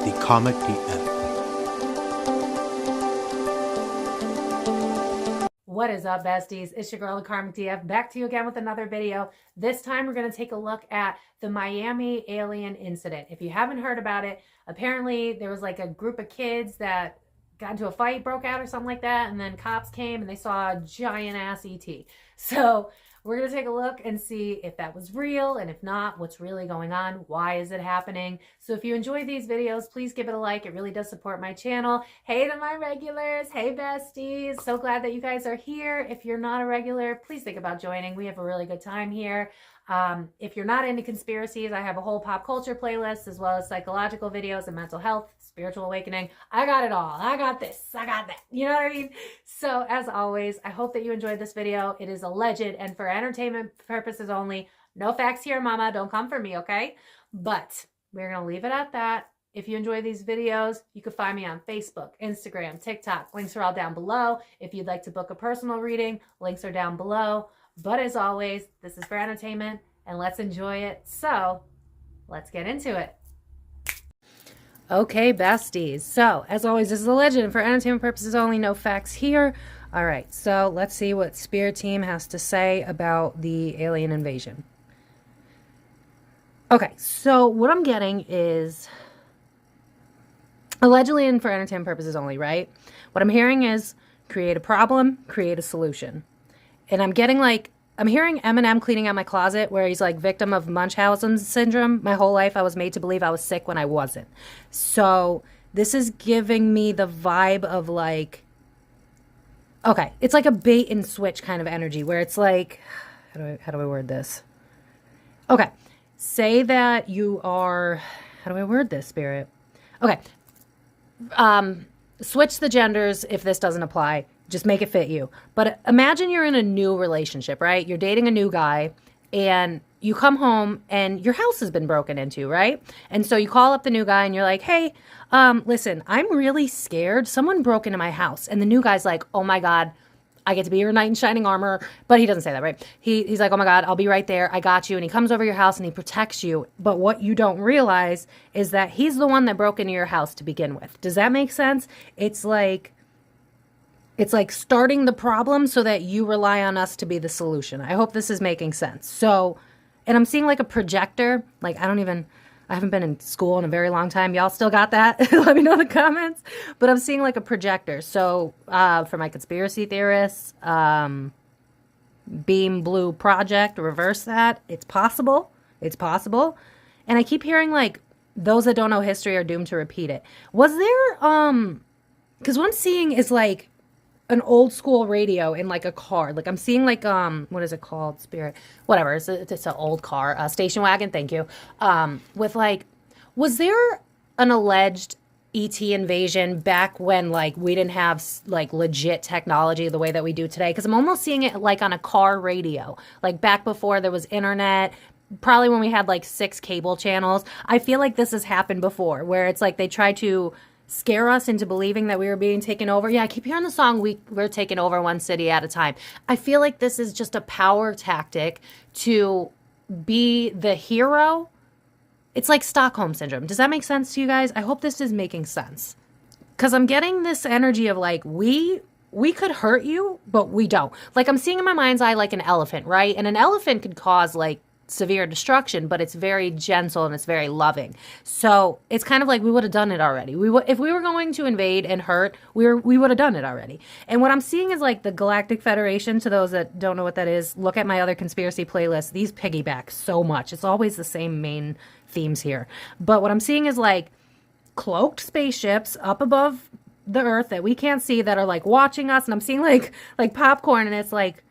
the Karmic TF. What is up, besties? It's your girl, the Karmic DF, back to you again with another video. This time we're going to take a look at the Miami alien incident. If you haven't heard about it, apparently there was like a group of kids that got into a fight, broke out or something like that, and then cops came and they saw a giant ass ET. So we're going to take a look and see if that was real, and if not, what's really going on, why is it happening. So if you enjoy these videos, please give it a like. It really does support my channel. Hey to my regulars. Hey besties. So glad that you guys are here. If you're not a regular, please think about joining. We have a really good time here. If you're not into conspiracies, I have a whole pop culture playlist, as well as psychological videos and mental health, spiritual awakening. I got it all. I got this. I got that. You know what I mean? So as always, I hope that you enjoyed this video. It is alleged and for entertainment purposes only. No facts here, mama. Don't come for me, okay? But we're going to leave it at that. If you enjoy these videos, you can find me on Facebook, Instagram, TikTok. Links are all down below. If you'd like to book a personal reading, links are down below. But as always, this is for entertainment, and let's enjoy it. So let's get into it. Okay, besties. So as always, this is a legend for entertainment purposes only. No facts here. All right, so let's see what Spirit Team has to say about the alien invasion. Okay, so what I'm getting is allegedly and for entertainment purposes only, right? What I'm hearing is create a problem, create a solution. And I'm getting like, I'm hearing Eminem cleaning out my closet where he's like victim of Munchausen syndrome. My whole life I was made to believe I was sick when I wasn't. So this is giving me the vibe of like, okay, it's like a bait and switch kind of energy where it's like, how do I word this? Okay, say that you are, how do I word this, Spirit? Okay, switch the genders if this doesn't apply. Just make it fit you. But imagine you're in a new relationship, right? You're dating a new guy and you come home and your house has been broken into, right? And so you call up the new guy and you're like, hey, listen, I'm really scared. Someone broke into my house. And the new guy's like, oh my God, I get to be your knight in shining armor. But he doesn't say that, right? He's like, oh my God, I'll be right there. I got you. And he comes over your house and he protects you. But what you don't realize is that he's the one that broke into your house to begin with. Does that make sense? It's like starting the problem so that you rely on us to be the solution. I hope this is making sense. So, and I'm seeing like a projector. Like I haven't been in school in a very long time. Y'all still got that? Let me know in the comments. But I'm seeing like a projector. So for my conspiracy theorists, beam blue project, reverse that. It's possible. It's possible. And I keep hearing like those that don't know history are doomed to repeat it. Was there, because what I'm seeing is like, an old school radio in like a car. Like I'm seeing like, what is it called? Spirit, whatever. It's an old car, station wagon. Thank you. With like, was there an alleged ET invasion back when like we didn't have like legit technology the way that we do today? Cause I'm almost seeing it like on a car radio, like back before there was internet, probably when we had like 6 cable channels. I feel like this has happened before where it's like they try to scare us into believing that we were being taken over. Yeah, I keep hearing the song, we're taking over one city at a time. I feel like this is just a power tactic to be the hero. It's like Stockholm Syndrome. Does that make sense to you guys? I hope this is making sense. Because I'm getting this energy of like, we could hurt you, but we don't. Like I'm seeing in my mind's eye like an elephant, right? And an elephant could cause like severe destruction, but it's very gentle and it's very loving. So it's kind of like we would have done it already. If we were going to invade and hurt, we would have done it already. And what I'm seeing is like the Galactic Federation. To those that don't know what that is, look at my other conspiracy playlists. These piggyback so much. It's always the same main themes here. But what I'm seeing is like cloaked spaceships up above the earth that we can't see that are like watching us. And I'm seeing like popcorn, and it's like,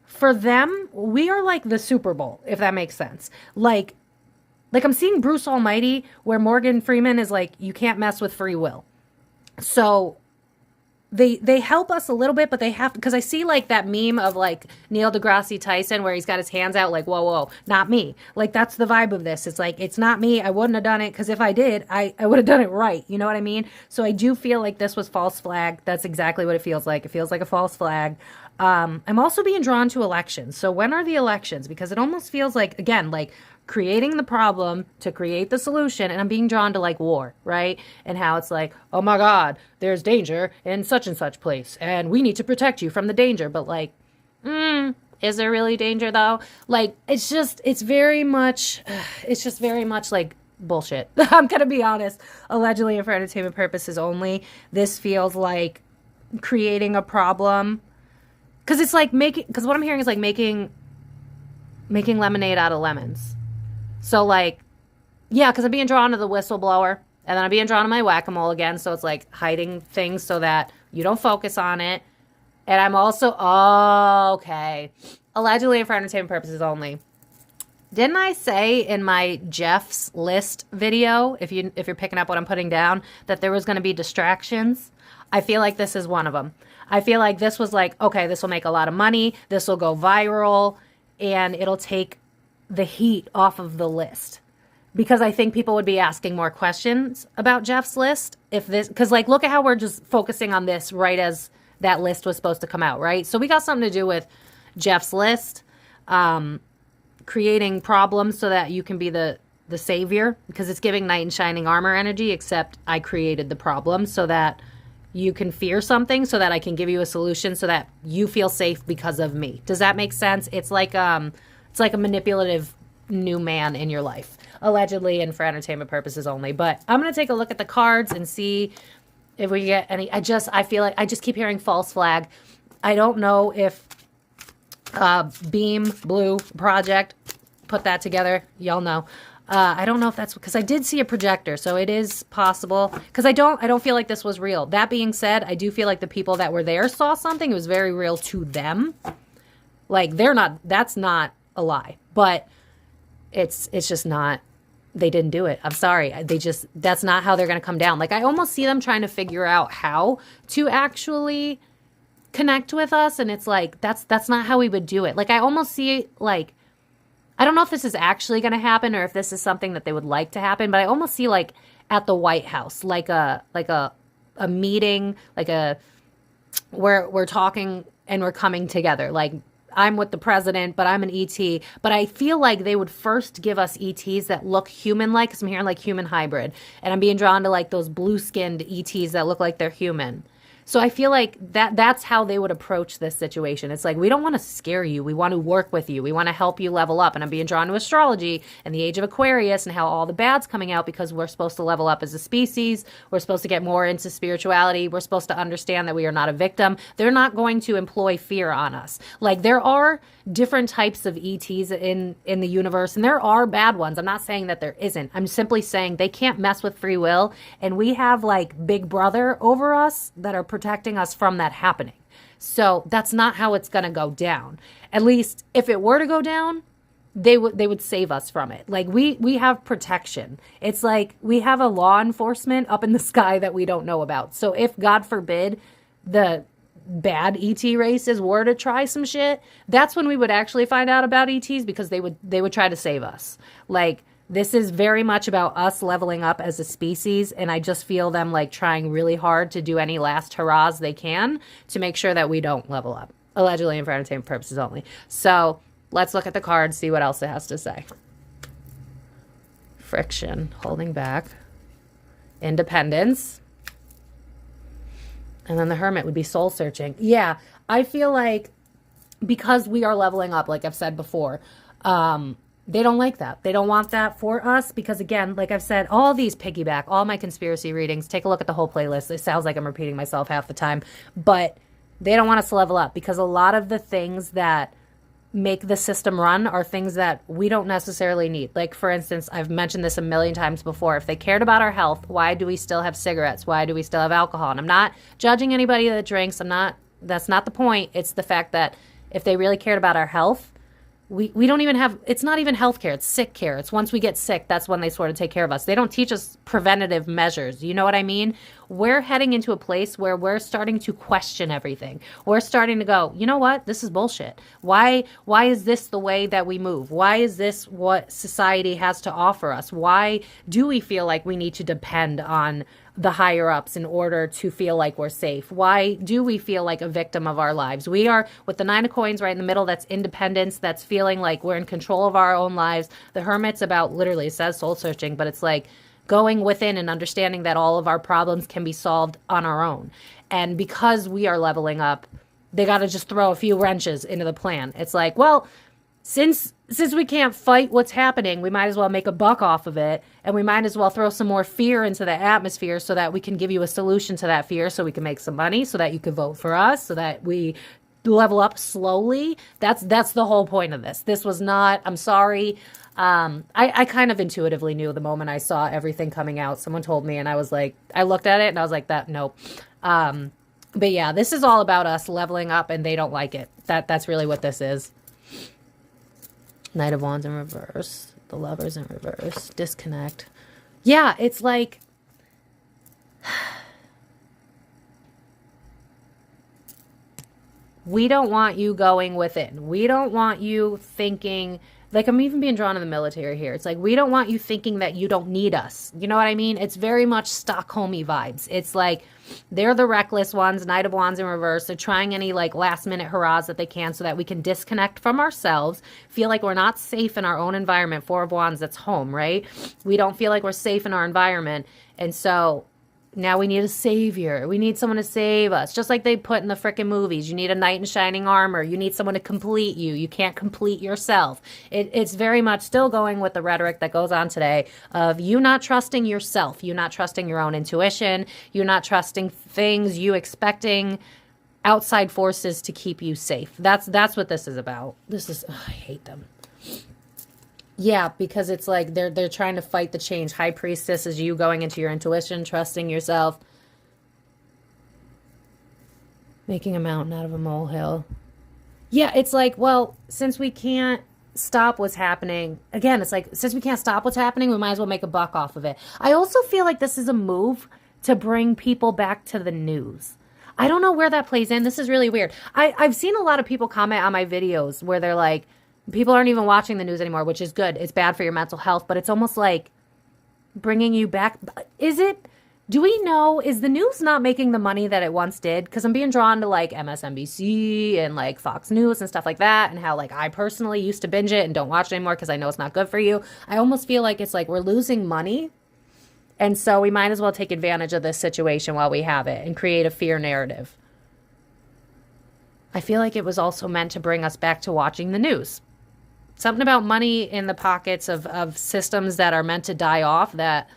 for them, we are like the Super Bowl, if that makes sense. Like I'm seeing Bruce Almighty where Morgan Freeman is like, you can't mess with free will. So they help us a little bit, but they have to, because I see like that meme of like Neil deGrasse Tyson where he's got his hands out like, whoa, not me. Like that's the vibe of this. It's like, it's not me. I wouldn't have done it because if I did, I would have done it right. You know what I mean? So I do feel like this was false flag. That's exactly what it feels like. It feels like a false flag. I'm also being drawn to elections. So when are the elections? Because it almost feels like, again, like creating the problem to create the solution. And I'm being drawn to like war, right? And how it's like, oh my God, there's danger in such and such place. And we need to protect you from the danger. But like, is there really danger though? Like, it's just very much like bullshit. I'm going to be honest. Allegedly and for entertainment purposes only. This feels like creating a problem. Because it's like because what I'm hearing is like making lemonade out of lemons. So like, yeah, because I'm being drawn to the whistleblower, and then I'm being drawn to my whack-a-mole again. So it's like hiding things so that you don't focus on it. And I'm also, okay, allegedly and for entertainment purposes only. Didn't I say in my Jeff's list video, if you're picking up what I'm putting down, that there was going to be distractions? I feel like this is one of them. I feel like this was like, okay, this will make a lot of money. This will go viral, and it'll take the heat off of the list. Because I think people would be asking more questions about Jeff's list if this, because like, look at how we're just focusing on this right as that list was supposed to come out, right? So we got something to do with Jeff's list, creating problems so that you can be the savior, because it's giving knight in shining armor energy, except I created the problem so that you can fear something, so that I can give you a solution so that you feel safe because of me. Does that make sense? It's like a manipulative new man in your life, allegedly and for entertainment purposes only. But I'm going to take a look at the cards and see if we get any. I feel like I just keep hearing false flag. I don't know if Beam Blue Project put that together. Y'all know. I don't know if that's because I did see a projector, so it is possible. Because I don't feel like this was real. That being said, I do feel like the people that were there saw something. It was very real to them. Like that's not a lie, but it's just not. They didn't do it. I'm sorry. That's not how they're going to come down. Like I almost see them trying to figure out how to actually connect with us, and it's like that's not how we would do it. Like I almost see like. I don't know if this is actually going to happen or if this is something that they would like to happen, but I almost see like at the White House, like a meeting, like where we're talking and we're coming together. Like I'm with the president, but I'm an ET. But I feel like they would first give us ETs that look human-like, because I'm hearing like human hybrid, and I'm being drawn to like those blue-skinned ETs that look like they're human. So I feel like that's how they would approach this situation. It's like, we don't want to scare you. We want to work with you. We want to help you level up. And I'm being drawn to astrology and the age of Aquarius and how all the bad's coming out, because we're supposed to level up as a species. We're supposed to get more into spirituality. We're supposed to understand that we are not a victim. They're not going to employ fear on us. Like there are different types of ETs in the universe, and there are bad ones. I'm not saying that there isn't. I'm simply saying they can't mess with free will, and we have like Big Brother over us that are protecting us from that happening. So that's not how it's going to go down. At least if it were to go down, they would save us from it. Like we have protection. It's like we have a law enforcement up in the sky that we don't know about. So if God forbid the bad ET races were to try some shit, that's when we would actually find out about ETs, because they would try to save us. Like this is very much about us leveling up as a species, and I just feel them like trying really hard to do any last hurrahs they can to make sure that we don't level up, allegedly and for entertainment purposes only. So let's look at the cards, see what else it has to say. Friction, holding back, independence. And then the Hermit would be soul searching. Yeah, I feel like because we are leveling up, like I've said before, they don't like that. They don't want that for us because, again, like I've said, all these piggyback, all my conspiracy readings, take a look at the whole playlist. It sounds like I'm repeating myself half the time, but they don't want us to level up because a lot of the things that make the system run are things that we don't necessarily need. Like, for instance, I've mentioned this a million times before. If they cared about our health, why do we still have cigarettes? Why do we still have alcohol? And I'm not judging anybody that drinks. That's not the point. It's the fact that if they really cared about our health, we don't even have, it's not even health care. It's sick care. It's once we get sick, that's when they sort of take care of us. They don't teach us preventative measures. You know what I mean? we're heading into a place where we're starting to question everything. We're starting to go, you know what? This is bullshit. Why is this the way that we move? Why is this what society has to offer us? Why do we feel like we need to depend on the higher ups in order to feel like we're safe? Why do we feel like a victim of our lives? We are, with the 9 of coins right in the middle, that's independence, that's feeling like we're in control of our own lives. The Hermit's about, literally, it says soul searching, but it's like going within and understanding that all of our problems can be solved on our own. And because we are leveling up, they got to just throw a few wrenches into the plan. It's like, well, since we can't fight what's happening, we might as well make a buck off of it, and we might as well throw some more fear into the atmosphere so that we can give you a solution to that fear, so we can make some money, so that you can vote for us, so that we level up slowly. That's the whole point of this. This was not, I'm sorry. I kind of intuitively knew the moment I saw everything coming out. Someone told me, and I was like, I looked at it and I was like, nope. But yeah, this is all about us leveling up, and they don't like it. That's really what this is. Knight of Wands in reverse. The Lovers in reverse. Disconnect. Yeah, it's like... we don't want you going within. We don't want you thinking... like, I'm even being drawn to the military here. It's like, we don't want you thinking that you don't need us. You know what I mean? It's very much Stockholm-y vibes. It's like, they're the reckless ones, Knight of Wands in reverse. They're trying any, like, last-minute hurrahs that they can so that we can disconnect from ourselves, feel like we're not safe in our own environment. 4 of Wands, that's home, right? We don't feel like we're safe in our environment. And so... now we need a savior. We need someone to save us. Just like they put in the frickin' movies. You need a knight in shining armor. You need someone to complete you. You can't complete yourself. It's very much still going with the rhetoric that goes on today of you not trusting yourself. You not trusting your own intuition. You not trusting things. You expecting outside forces to keep you safe. That's what this is about. This is... I hate them. Yeah, because it's like they're trying to fight the change. High Priestess is you going into your intuition, trusting yourself. Making a mountain out of a molehill. Yeah, it's like, well, since we can't stop what's happening, again, it's like, since we can't stop what's happening, we might as well make a buck off of it. I also feel like this is a move to bring people back to the news. I don't know where that plays in. This is really weird. I've seen a lot of people comment on my videos where they're like, people aren't even watching the news anymore, which is good. It's bad for your mental health, but it's almost like bringing you back. Is it? Do we know? Is the news not making the money that it once did? Because I'm being drawn to like MSNBC and like Fox News and stuff like that, and how like I personally used to binge it and don't watch it anymore because I know it's not good for you. I almost feel like it's like we're losing money, and so we might as well take advantage of this situation while we have it and create a fear narrative. I feel like it was also meant to bring us back to watching the news. Something about money in the pockets of systems that are meant to die off that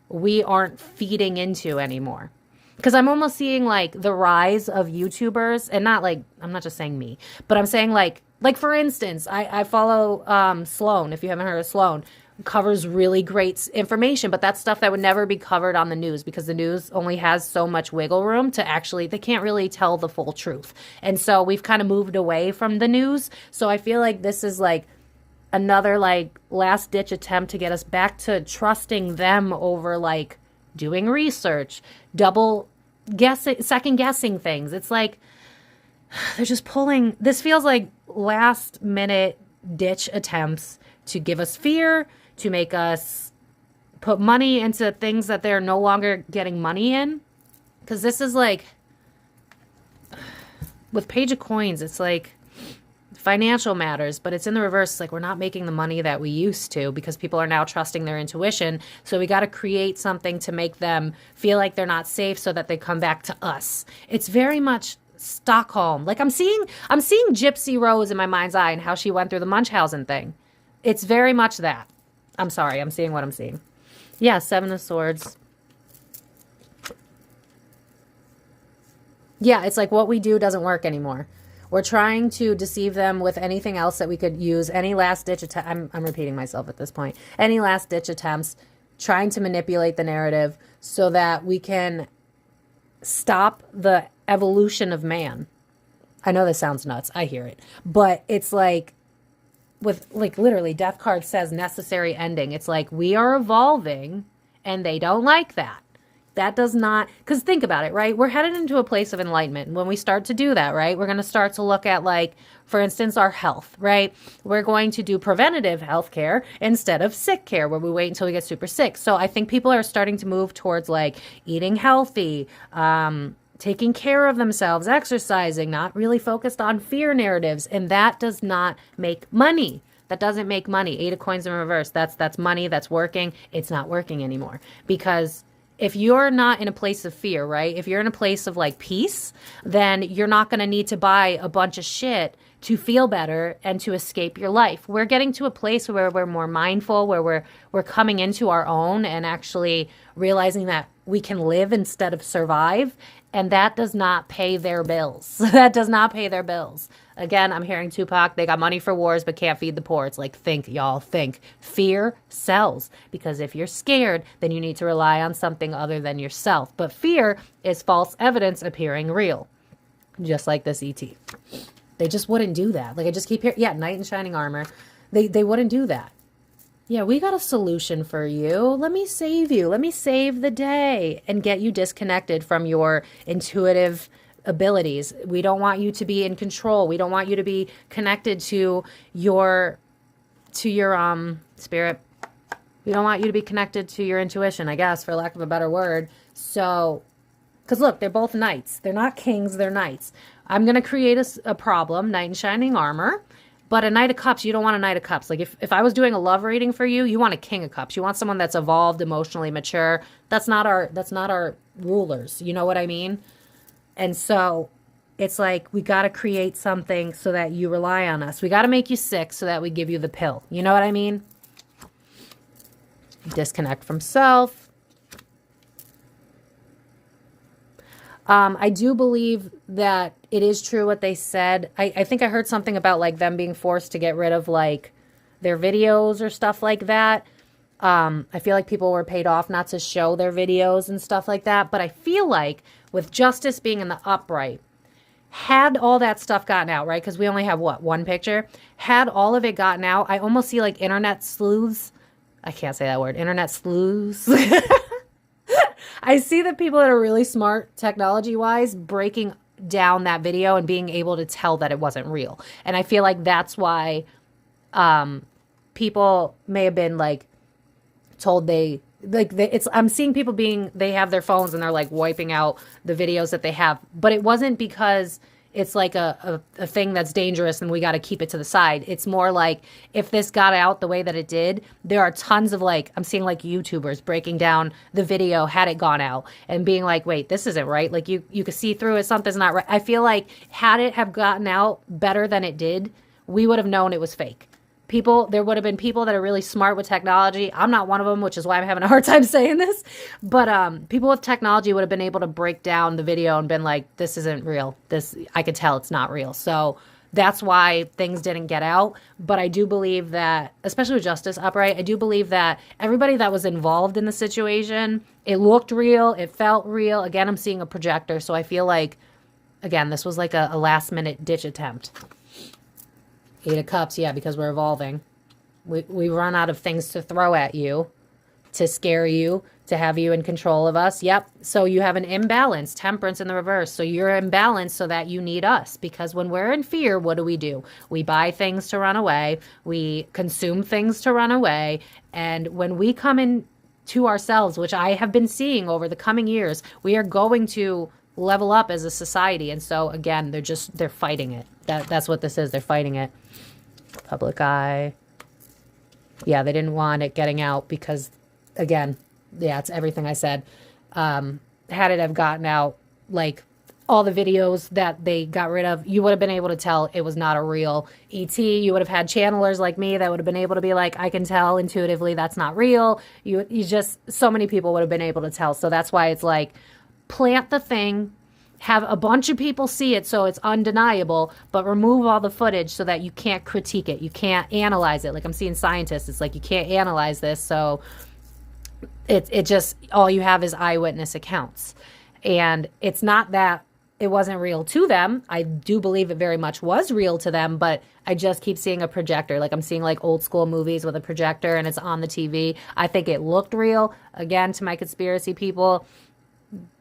we aren't feeding into anymore. Because I'm almost seeing like the rise of YouTubers, and not like, I'm not just saying me, but I'm saying like for instance, I follow Sloan. If you haven't heard of Sloan, covers really great information, but that's stuff that would never be covered on the news because the news only has so much wiggle room to actually, they can't really tell the full truth. And so we've kind of moved away from the news. So I feel like this is like another like last ditch attempt to get us back to trusting them over like doing research, second guessing things. It's like they're just pulling, this feels like last minute ditch attempts to give us fear, to make us put money into things that they're no longer getting money in. Because this is like, with Page of Coins, it's like financial matters, but it's in the reverse. It's like we're not making the money that we used to because people are now trusting their intuition. So we got to create something to make them feel like they're not safe so that they come back to us. It's very much Stockholm. Like I'm seeing Gypsy Rose in my mind's eye and how she went through the Munchausen thing. It's very much that. I'm sorry, I'm seeing what I'm seeing. Yeah, 7 of Swords. Yeah, it's like what we do doesn't work anymore. We're trying to deceive them with anything else that we could use. Any last-ditch attempt. I'm repeating myself at this point. Any last-ditch attempts, trying to manipulate the narrative so that we can stop the evolution of man. I know this sounds nuts. I hear it. But it's like, with like literally Death card says necessary ending. It's like we are evolving and they don't like that. That does not, because think about it, right? We're headed into a place of enlightenment. When we start to do that, right, we're going to start to look at, like, for instance, our health, right? We're going to do preventative health care instead of sick care, where we wait until we get super sick. So I think people are starting to move towards, like, eating healthy, taking care of themselves, exercising, not really focused on fear narratives. And that does not make money. That doesn't make money. 8 of coins in reverse. That's money that's working. It's not working anymore, because if you're not in a place of fear, right? If you're in a place of, like, peace, then you're not going to need to buy a bunch of shit to feel better and to escape your life. We're getting to a place where we're more mindful, where we're coming into our own and actually realizing that we can live instead of survive. And that does not pay their bills. That does not pay their bills. Again, I'm hearing Tupac, they got money for wars but can't feed the poor. It's like, think, y'all, think. Fear sells, because if you're scared, then you need to rely on something other than yourself. But fear is false evidence appearing real, just like this ET. They just wouldn't do that. Like, I just keep hearing, yeah, knight in shining armor. They wouldn't do that. Yeah, we got a solution for you. Let me save you. Let me save the day and get you disconnected from your intuitive abilities. We don't want you to be in control. We don't want you to be connected to your spirit. We don't want you to be connected to your intuition, I guess, for lack of a better word. So, because look, they're both knights. They're not kings, they're knights. I'm going to create a problem, knight in shining armor. But a Knight of Cups, you don't want a Knight of Cups. Like, if I was doing a love reading for you, you want a King of Cups. You want someone that's evolved, emotionally mature. That's not our rulers. You know what I mean? And so it's like, we got to create something so that you rely on us. We got to make you sick so that we give you the pill. You know what I mean? Disconnect from self. I do believe that it is true what they said. I think I heard something about, like, them being forced to get rid of, like, their videos or stuff like that. I feel like people were paid off not to show their videos and stuff like that. But I feel like with justice being in the upright, had all that stuff gotten out, right? Because we only have, what, one picture? Had all of it gotten out, I almost see, like, internet sleuths. I can't say that word. Internet sleuths. I see the people that are really smart technology-wise breaking down that video and being able to tell that it wasn't real. And I feel like that's why people may have been, like, told I'm seeing people they have their phones and they're, like, wiping out the videos that they have. But it wasn't because it's like a thing that's dangerous and we got to keep it to the side. It's more like, if this got out the way that it did, there are tons of, like, I'm seeing, like, YouTubers breaking down the video had it gone out and being like, wait, this isn't right. Like, you could see through it. Something's not right. I feel like had it have gotten out better than it did, we would have known it was fake. There would have been people that are really smart with technology. I'm not one of them, which is why I'm having a hard time saying this. But people with technology would have been able to break down the video and been like, this isn't real. I could tell it's not real. So that's why things didn't get out. But I do believe that, especially with Justice Upright, I do believe that everybody that was involved in the situation, it looked real. It felt real. Again, I'm seeing a projector. So I feel like, again, this was like a last minute ditch attempt. 8 of Cups, yeah, because we're evolving. We run out of things to throw at you, to scare you, to have you in control of us. Yep. So you have an imbalance, temperance in the reverse. So you're imbalanced so that you need us. Because when we're in fear, what do? We buy things to run away. We consume things to run away. And when we come in to ourselves, which I have been seeing over the coming years, we are going to level up as a society. And so, again, they're fighting it. That's what this is. They're fighting it. Public eye. Yeah, they didn't want it getting out because, again, yeah, it's everything I said. Had it have gotten out, like, all the videos that they got rid of, you would have been able to tell it was not a real ET. You would have had channelers like me that would have been able to be like, I can tell intuitively that's not real. You just, so many people would have been able to tell. So that's why it's like, plant the thing, have a bunch of people see it so it's undeniable, but remove all the footage so that you can't critique it. You can't analyze it. Like, I'm seeing scientists, it's like, you can't analyze this. So it just, all you have is eyewitness accounts. And it's not that it wasn't real to them. I do believe it very much was real to them, but I just keep seeing a projector. Like, I'm seeing, like, old school movies with a projector and it's on the TV. I think it looked real. Again, to my conspiracy people,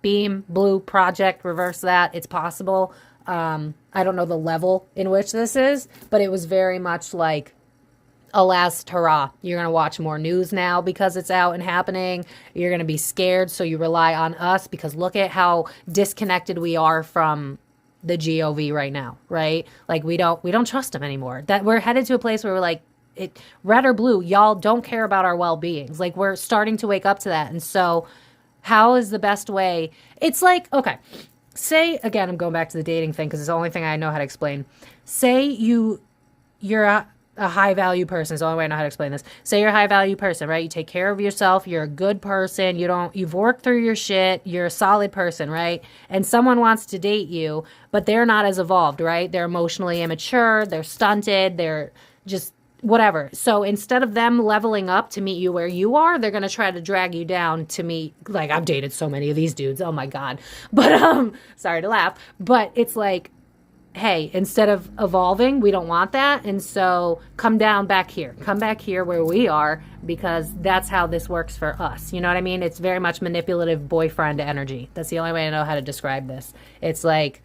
beam, blue, project, reverse that. It's possible. I don't know the level in which this is, but it was very much like, alas, hurrah. You're going to watch more news now because it's out and happening. You're going to be scared, so you rely on us because look at how disconnected we are from the GOV right now, right? Like we don't trust them anymore. That we're headed to a place where we're like, red or blue, y'all don't care about our well-beings. Like we're starting to wake up to that. And so how is the best way? It's like, okay, say again, I'm going back to the dating thing because it's the only thing I know how to explain. Say you're a high value person is the only way I know how to explain this. Say you're a high value person, right? You take care of yourself. You're a good person. You've worked through your shit. You're a solid person, right? And someone wants to date you, but they're not as evolved, right? They're emotionally immature. They're stunted. They're just whatever. So instead of them leveling up to meet you where you are, they're going to try to drag you down to meet, like I've dated so many of these dudes. Oh my God. But, sorry to laugh, but it's like, hey, instead of evolving, we don't want that. And so come back here where we are, because that's how this works for us. You know what I mean? It's very much manipulative boyfriend energy. That's the only way I know how to describe this. It's like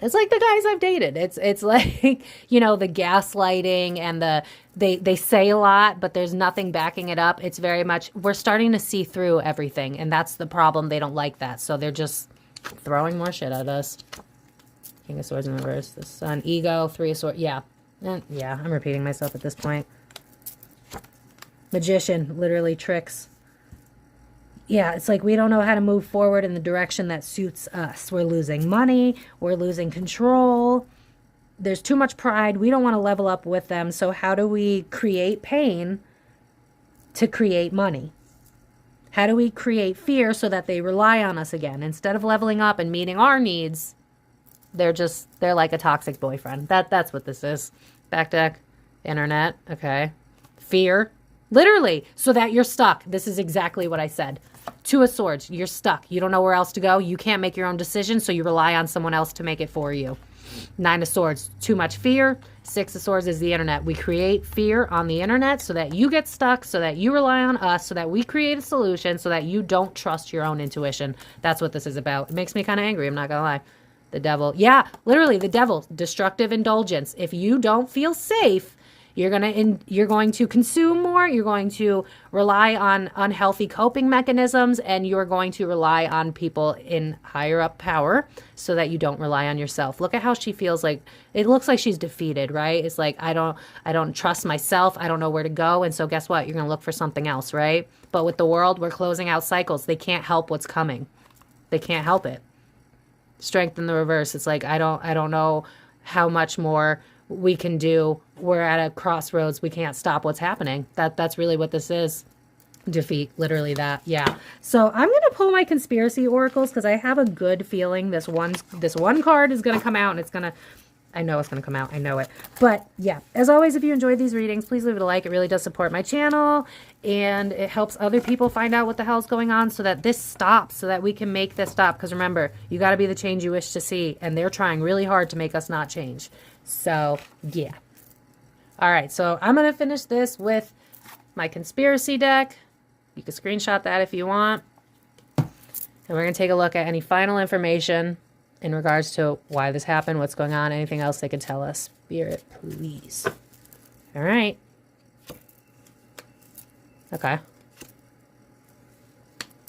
the guys I've dated. It's like, you know, the gaslighting and they say a lot, but there's nothing backing it up. It's very much, we're starting to see through everything. And that's the problem. They don't like that. So they're just throwing more shit at us. King of Swords in reverse. The Sun. Ego. Three of Swords. Yeah. Yeah, I'm repeating myself at this point. Magician. Literally tricks. Yeah, it's like we don't know how to move forward in the direction that suits us. We're losing money. We're losing control. There's too much pride. We don't want to level up with them. So how do we create pain to create money? How do we create fear so that they rely on us again? Instead of leveling up and meeting our needs, they're like a toxic boyfriend. That's what this is. Back deck. Internet. Okay. Fear. Literally. So that you're stuck. This is exactly what I said. Two of Swords. You're stuck. You don't know where else to go. You can't make your own decision, so you rely on someone else to make it for you. Nine of Swords. Too much fear. Six of Swords is the internet. We create fear on the internet so that you get stuck, so that you rely on us, so that we create a solution, so that you don't trust your own intuition. That's what this is about. It makes me kind of angry. I'm not going to lie. The devil. Yeah, literally the devil. Destructive indulgence. If you don't feel safe, you're going to consume more. You're going to rely on unhealthy coping mechanisms, and you're going to rely on people in higher up power so that you don't rely on yourself. Look at how she feels. Like it looks like she's defeated, right? It's like I don't trust myself. I don't know where to go. And so guess what? You're going to look for something else, right? But with the world, we're closing out cycles. They can't help what's coming. They can't help it. Strength in the reverse. It's like I don't know how much more we can do. We're at a crossroads. We can't stop what's happening. That's really what this is. Defeat. Literally that. Yeah. So I'm gonna pull my conspiracy oracles because I have a good feeling this one card is gonna come out, and I know it's going to come out. I know it. But yeah, as always, if you enjoyed these readings, please leave it a like. It really does support my channel, and it helps other people find out what the hell's going on so that this stops, so that we can make this stop. Because remember, you got to be the change you wish to see, and they're trying really hard to make us not change. So yeah. All right, so I'm going to finish this with my conspiracy deck. You can screenshot that if you want. And we're going to take a look at any final information in regards to why this happened, what's going on, anything else they could tell us. Spirit, please. All right. Okay.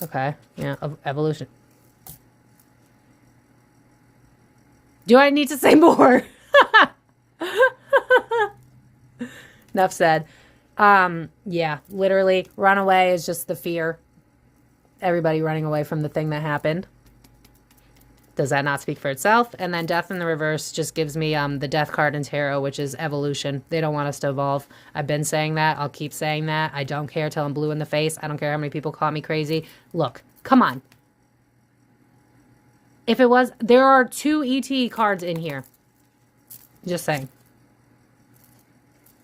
Okay. Yeah, evolution. Do I need to say more? Enough said. Yeah, literally, runaway is just the fear. Everybody running away from the thing that happened. Does that not speak for itself? And then death in the reverse just gives me the death card in tarot, which is evolution. They don't want us to evolve. I've been saying that. I'll keep saying that. I don't care till I'm blue in the face. I don't care how many people call me crazy. Look, come on. If it was, there are 2 ET cards in here. Just saying.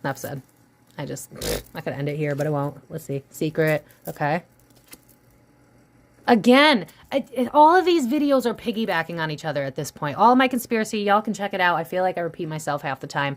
Enough said. I could end it here, but I won't. Let's see. Secret. Okay. Again, all of these videos are piggybacking on each other at this point. All of my conspiracy, y'all can check it out. I feel like I repeat myself half the time.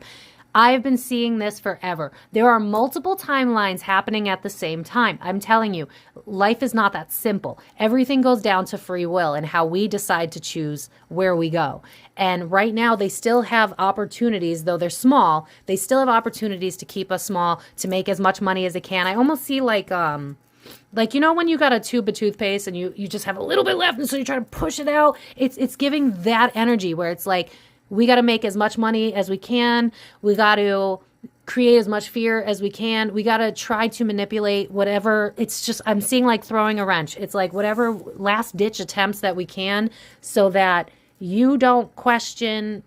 I've been seeing this forever. There are multiple timelines happening at the same time. I'm telling you, life is not that simple. Everything goes down to free will and how we decide to choose where we go. And right now, they still have opportunities, though they're small, they still have opportunities to keep us small, to make as much money as they can. I almost see like, you know, when you got a tube of toothpaste and you just have a little bit left and so you try to push it out, it's giving that energy where it's like, we got to make as much money as we can. We got to create as much fear as we can. We got to try to manipulate whatever. It's just, I'm seeing like throwing a wrench. It's like whatever last ditch attempts that we can so that you don't question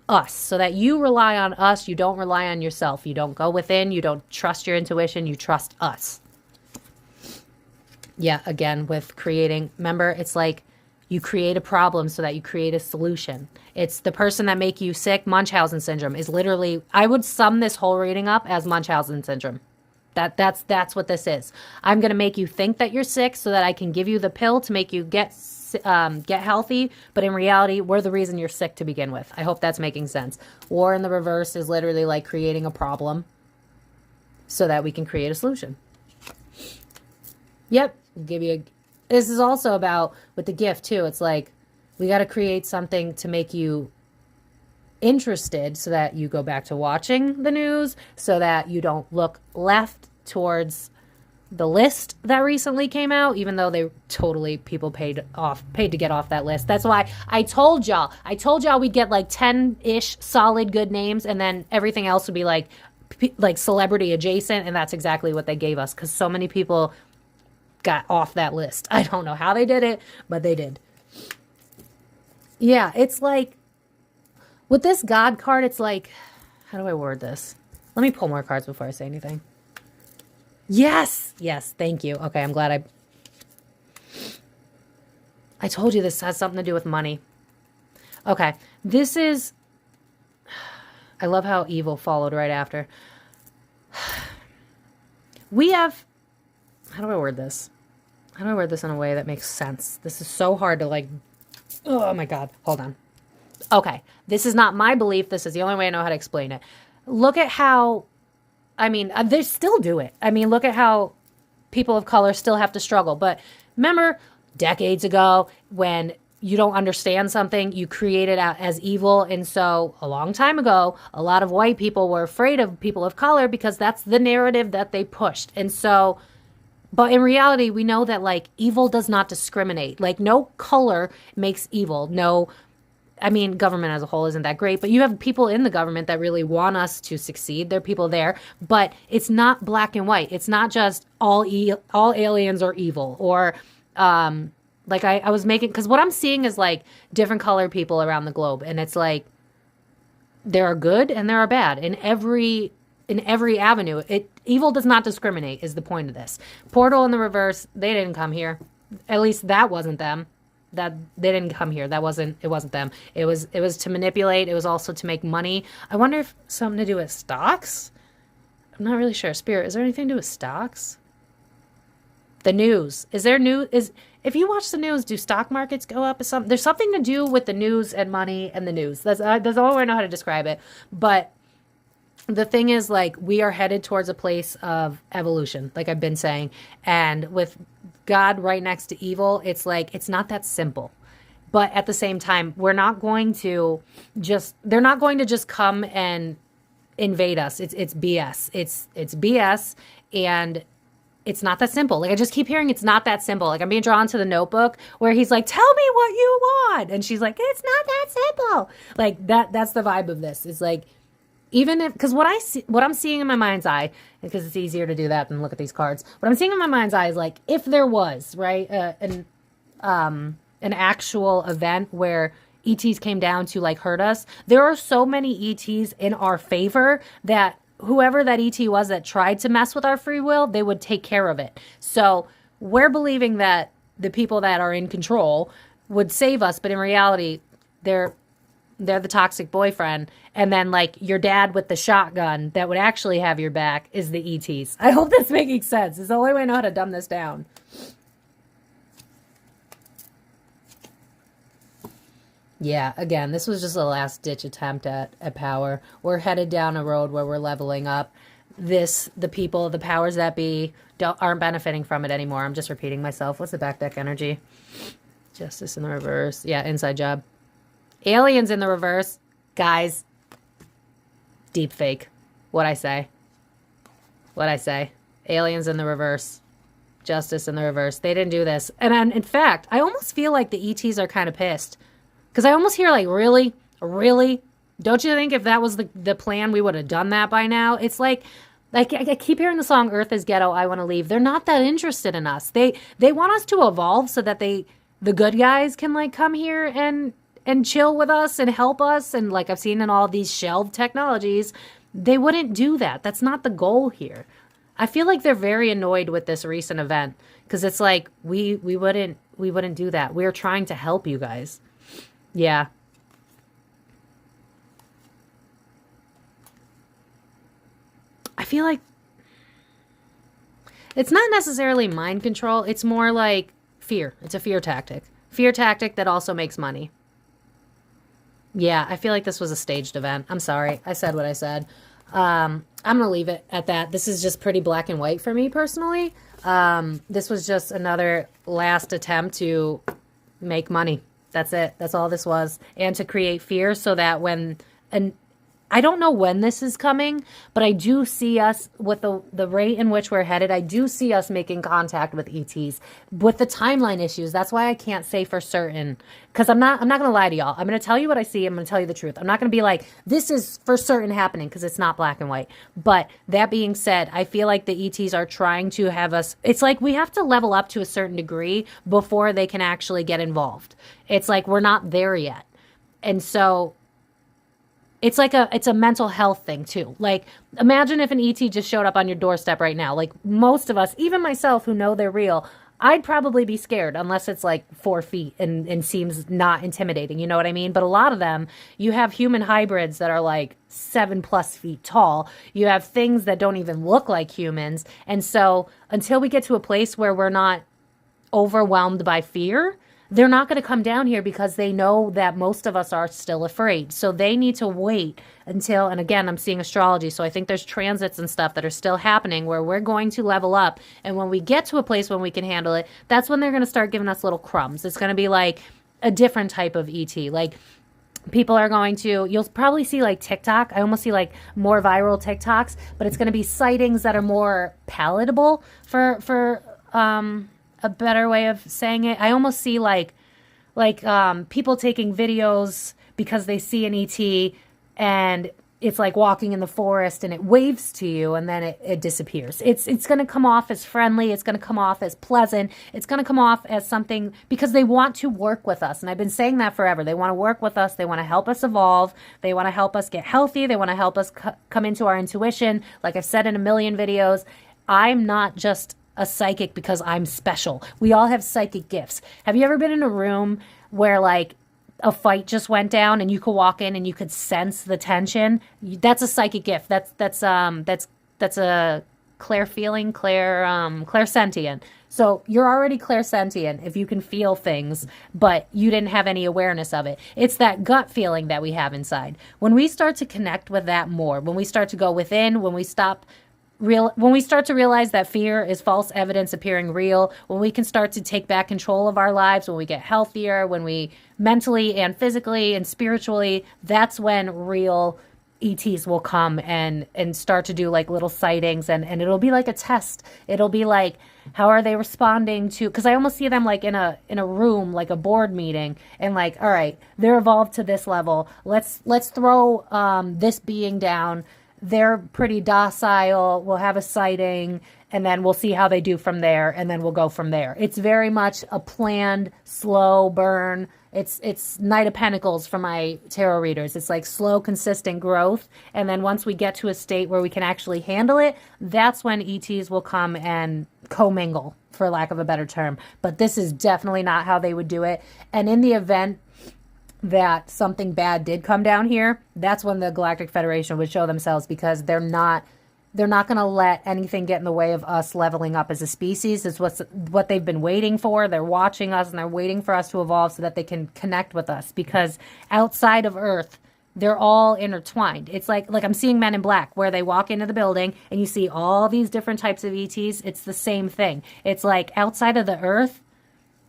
us, so that you rely on us. You don't rely on yourself. You don't go within. You don't trust your intuition. You trust us. Yeah, again, with creating, remember, it's like you create a problem so that you create a solution. It's the person that make you sick. Munchausen syndrome is literally, I would sum this whole reading up as Munchausen syndrome. That's what this is. I'm going to make you think that you're sick so that I can give you the pill to make you get healthy. But in reality, we're the reason you're sick to begin with. I hope that's making sense. War in the reverse is literally like creating a problem so that we can create a solution. Yep. Give you this is also about with the gift too. It's like we got to create something to make you interested so that you go back to watching the news, so that you don't look left towards the list that recently came out, even though they totally, people paid to get off that list. That's why I told y'all we'd get like 10-ish solid good names, and then everything else would be like celebrity adjacent, and that's exactly what they gave us because so many people got off that list. I don't know how they did it, but they did. Yeah, it's like with this God card, it's like, how do I word this? Let me pull more cards before I say anything. Yes, thank you. Okay, I'm glad I told you this has something to do with money. Okay, this is, I love how evil followed right after. We have, how do I word this? How do I word this in a way that makes sense? This is so hard to like, oh my God, hold on. Okay, this is not my belief. This is the only way I know how to explain it. Look at how, I mean, they still do it. I mean, look at how people of color still have to struggle. But remember decades ago when you don't understand something, you create it out as evil. And so a long time ago, a lot of white people were afraid of people of color because that's the narrative that they pushed. And so, but in reality, we know that like evil does not discriminate. Like no color makes evil. No, I mean, government as a whole isn't that great, but you have people in the government that really want us to succeed. There are people there, but it's not black and white. It's not just all aliens are evil or, like I was making, because what I'm seeing is like different colored people around the globe. And it's like, there are good and there are bad in every avenue. Evil does not discriminate is the point of this. Portal in the reverse, they didn't come here. At least that wasn't them. That they didn't come here. It wasn't them. It was to manipulate. It was also to make money. I wonder if something to do with stocks. I'm not really sure. Spirit, is there anything to do with stocks? The news. Is there news? If you watch the news, do stock markets go up? There's something to do with the news and money and the news. That's the only way I know how to describe it. But the thing is, like, we are headed towards a place of evolution, like I've been saying. And with God right next to evil, it's like, it's not that simple. But at the same time, they're not going to just come and invade us. It's BS. It's BS. And it's not that simple. Like I just keep hearing it's not that simple. Like I'm being drawn to The Notebook where he's like, tell me what you want. And she's like, it's not that simple. Like that's the vibe of this. It's like, even if, because what I'm seeing in my mind's eye, because it's easier to do that than look at these cards. What I'm seeing in my mind's eye is like, if there was, right, an actual event where ETs came down to like hurt us, there are so many ETs in our favor that whoever that ET was that tried to mess with our free will, they would take care of it. So we're believing that the people that are in control would save us, but in reality, they're the toxic boyfriend. And then like your dad with the shotgun that would actually have your back is the ETs. I hope that's making sense. It's the only way I know how to dumb this down. Yeah, again, this was just a last ditch attempt at power. We're headed down a road where we're leveling up. The people, the powers that be, aren't benefiting from it anymore. I'm just repeating myself. What's the back deck energy? Justice in the reverse. Yeah, inside job. Aliens in the reverse. Guys, deep fake. What I say. Aliens in the reverse. Justice in the reverse. They didn't do this. And in fact, I almost feel like the ETs are kind of pissed. Because I almost hear like, really? Really? Don't you think if that was the plan, we would have done that by now? It's like I keep hearing the song Earth is Ghetto, I Want to Leave. They're not that interested in us. They want us to evolve so that the good guys can like come here and chill with us and help us. And like I've seen in all these shelved technologies, they wouldn't do that. That's not the goal here. I feel like they're very annoyed with this recent event because it's like we wouldn't do that. We're trying to help you guys. Yeah. I feel like it's not necessarily mind control. It's more like fear. It's a fear tactic. Fear tactic that also makes money. Yeah, I feel like this was a staged event. I'm sorry. I said what I said. I'm going to leave it at that. This is just pretty black and white for me personally. This was just another last attempt to make money. That's it. That's all this was. And to create fear so that and I don't know when this is coming, but I do see us with the rate in which we're headed. I do see us making contact with ETs with the timeline issues. That's why I can't say for certain, because I'm not going to lie to y'all. I'm going to tell you what I see. I'm going to tell you the truth. I'm not going to be like, this is for certain happening, because it's not black and white. But that being said, I feel like the ETs are trying to have us. It's like we have to level up to a certain degree before they can actually get involved. It's like we're not there yet. And so it's a mental health thing too. Like, imagine if an ET just showed up on your doorstep right now. Like, most of us, even myself who know they're real, I'd probably be scared unless it's like 4 feet and seems not intimidating. You know what I mean? But a lot of them, you have human hybrids that are like 7+ feet tall. You have things that don't even look like humans. And so until we get to a place where we're not overwhelmed by fear, they're not going to come down here because they know that most of us are still afraid. So they need to wait until, and again, I'm seeing astrology, so I think there's transits and stuff that are still happening where we're going to level up. And when we get to a place when we can handle it, that's when they're going to start giving us little crumbs. It's going to be like a different type of ET. Like, people are going to, you'll probably see like TikTok. I almost see like more viral TikToks, but it's going to be sightings that are more palatable for a better way of saying it. I almost see like people taking videos because they see an ET and it's like walking in the forest and it waves to you and then it disappears. It's going to come off as friendly. It's going to come off as pleasant. It's going to come off as something because they want to work with us. And I've been saying that forever. They want to work with us. They want to help us evolve. They want to help us get healthy. They want to help us come into our intuition. Like I've said in a million videos, I'm not just a psychic because I'm special. We all have psychic gifts. Have you ever been in a room where like a fight just went down and you could walk in and you could sense the tension? That's a psychic gift. That's a clairsentient. So you're already clairsentient if you can feel things, but you didn't have any awareness of it. It's that gut feeling that we have inside. When we start to connect with that more, when we start to go within, when we start to realize that fear is false evidence appearing real, when we can start to take back control of our lives, when we get healthier, when we mentally and physically and spiritually, that's when real ETs will come and start to do like little sightings and it'll be like a test. It'll be like, how are they responding to, because I almost see them like in a room, like a board meeting, and like, all right, they're evolved to this level. Let's throw this being down. They're pretty docile. We'll have a sighting and then we'll see how they do from there. And then we'll go from there. It's very much a planned, slow burn. It's Knight of Pentacles for my tarot readers. It's like slow, consistent growth. And then once we get to a state where we can actually handle it, that's when ETs will come and commingle, for lack of a better term. But this is definitely not how they would do it. And in the event that something bad did come down here, that's when the Galactic Federation would show themselves, because they're not They're not going to let anything get in the way of us leveling up as a species. It's what they've been waiting for. They're watching us and they're waiting for us to evolve so that they can connect with us, because outside of Earth, they're all intertwined. It's like I'm seeing Men in Black, where they walk into the building and you see all these different types of ETs. It's the same thing. It's like outside of the Earth,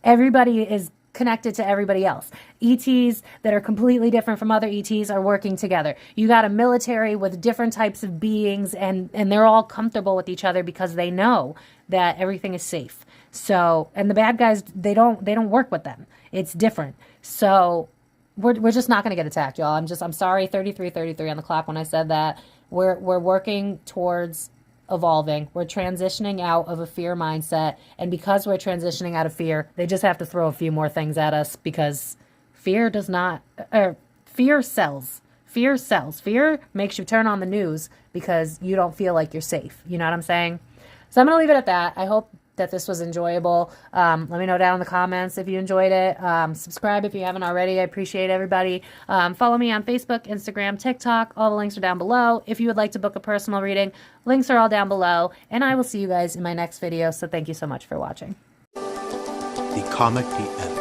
everybody is connected to everybody else. ETs that are completely different from other ETs are working together. You got a military with different types of beings, and they're all comfortable with each other because they know that everything is safe. So, and the bad guys, they don't work with them. It's different. So we're just not going to get attacked, y'all. I'm sorry, 33:33 on the clock when I said that. We're working towards evolving. We're transitioning out of a fear mindset. And because we're transitioning out of fear, they just have to throw a few more things at us, because fear does not, fear sells. Fear sells. Fear makes you turn on the news because you don't feel like you're safe. You know what I'm saying? So I'm going to leave it at that. I hope that this was enjoyable. Let me know down in the comments if you enjoyed it. Subscribe if you haven't already. I appreciate everybody. Follow me on Facebook, Instagram, TikTok. All the links are down below. If you would like to book a personal reading, links are all down below. And I will see you guys in my next video. So thank you so much for watching. The Comic PF.